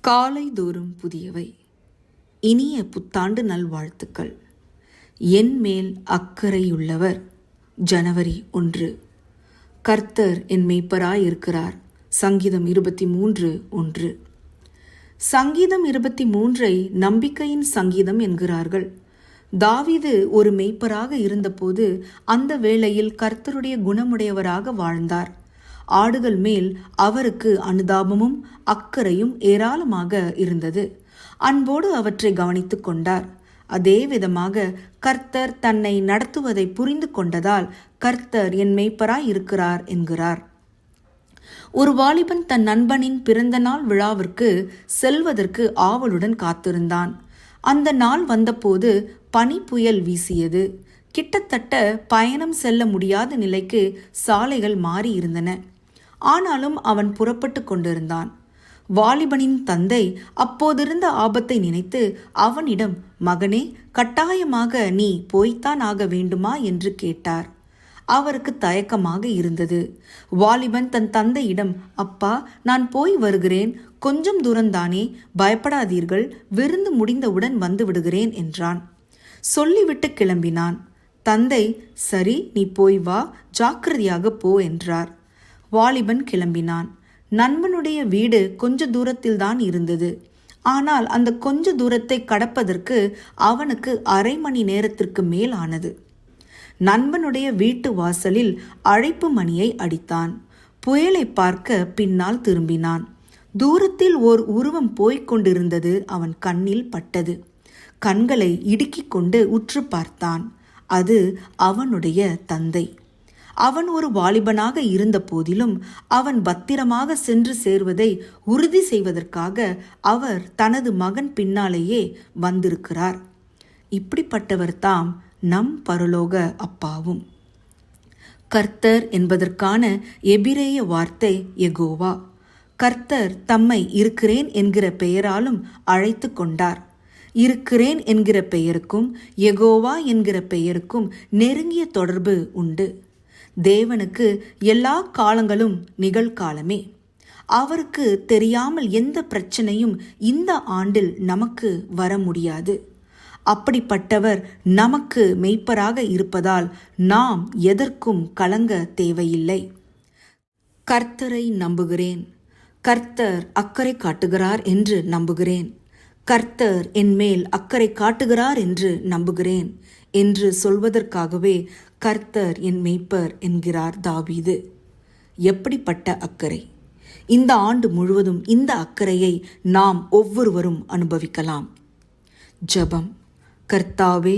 காலைதோறும் புதியவை. இனிய புத்தாண்டு நல்வாழ்த்துக்கள். என் மேல் அக்கறையுள்ளவர். ஜனவரி 1. கர்த்தர் என் மேய்ப்பராயிருக்கிறார். சங்கீதம் 23:1. சங்கீதம் 23 நம்பிக்கையின் சங்கீதம் என்கிறார்கள். தாவீது ஒரு மேய்ப்பராக இருந்தபோது அந்த வேளையில் கர்த்தருடைய குணமுடையவராக வாழ்ந்தார். ஆடுகள் மேல் அவருக்கு அனுதாபமும் அக்கறையும் ஏராளமாக இருந்தது. அன்போடு அவற்றை கவனித்துக் கொண்டார். அதே விதமாக கர்த்தர் தன்னை நடத்துவதை புரிந்து கொண்டதால் கர்த்தர் என் மேய்ப்பராய் இருக்கிறார் என்கிறார். ஒரு வாலிபன் தன் நண்பனின் பிறந்த நாள் விழாவிற்கு செல்வதற்கு ஆவலுடன் காத்திருந்தான். அந்த நாள் வந்தபோது பனி புயல் வீசியது. கிட்டத்தட்ட பயணம் செல்ல முடியாத நிலைக்கு சாலைகள் மாறி இருந்தன. ஆனாலும் அவன் புறப்பட்டு கொண்டிருந்தான். வாலிபனின் தந்தை அப்போதிருந்த ஆபத்தை நினைத்து அவனிடம், மகனே, கட்டாயமாக நீ போய்த்தான் ஆக வேண்டுமா என்று கேட்டார். அவருக்கு தயக்கமாக இருந்தது. வாலிபன் தன் தந்தையிடம், அப்பா, நான் போய் வருகிறேன், கொஞ்சம் தூரந்தானே, பயப்படாதீர்கள், விருந்து முடிந்தவுடன் வந்து விடுகிறேன் என்றான். சொல்லிவிட்டு கிளம்பினான். தந்தை, சரி, நீ போய் வா, ஜாக்கிரதையாக போ என்றார். வாலிபன் கிளம்பினான். நண்பனுடைய வீடு கொஞ்ச தூரத்தில்தான் இருந்தது. ஆனால் அந்த கொஞ்ச தூரத்தை கடப்பதற்கு அவனுக்கு அரை மணி நேரத்திற்கு மேல் ஆனது. நண்பனுடைய வீட்டு வாசலில் அழைப்பு மணியை அடித்தான். புயலை பார்க்க பின்னால் திரும்பினான். தூரத்தில் ஓர் உருவம் போய்க் கொண்டிருந்தது அவன் கண்ணில் பட்டது. கண்களை இடுக்கிக் கொண்டு உற்று பார்த்தான். அது அவனுடைய தந்தை. அவன் ஒரு வாலிபனாக இருந்த போதிலும் அவன் பத்திரமாக சென்று சேர்வதை உறுதி செய்வதற்காக அவர் தனது மகன் பின்னாலேயே வந்திருக்கிறார். இப்படிப்பட்டவர் தாம் நம் பரலோக அப்பாவும். கர்த்தர் என்பதற்கான எபிரேய வார்த்தை யெகோவா. கர்த்தர் தம்மை இருக்கிறேன் என்கிற பெயராலும் அழைத்து கொண்டார். இருக்கிறேன் என்கிற பெயருக்கும் யெகோவா என்கிற பெயருக்கும் நெருங்கிய தொடர்பு உண்டு. தேவனுக்கு எல்லா காலங்களும் நிகழ்காலமே. அவருக்கு தெரியாமல் எந்த பிரச்சனையும் இந்த ஆண்டில் நமக்கு வர முடியாது. அப்படிப்பட்டவர் நமக்கு மெய்ப்பராக இருப்பதால் நாம் எதற்கும் கலங்க தேவையில்லை. கர்த்தரை நம்புகிறேன். கர்த்தர் அக்கறை காட்டுகிறார் என்று நம்புகிறேன். கர்த்தர் என் மேல் அக்கறை காட்டுகிறார் என்று நம்புகிறேன் என்று சொல்வதற்காகவே கர்த்தர் என் மேய்ப்பர் என்கிறார் தாவீது. எப்படிப்பட்ட அக்கறை! இந்த ஆண்டு முழுவதும் இந்த அக்கறையை நாம் ஒவ்வொருவரும் அனுபவிக்கலாம். ஜெபம். கர்த்தாவே,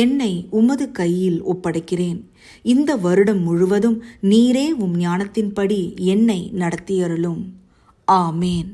என்னை உமது கையில் ஒப்படைக்கிறேன். இந்த வருடம் முழுவதும் நீரே உம் ஞானத்தின்படி என்னை நடத்தியருளும். ஆமேன்.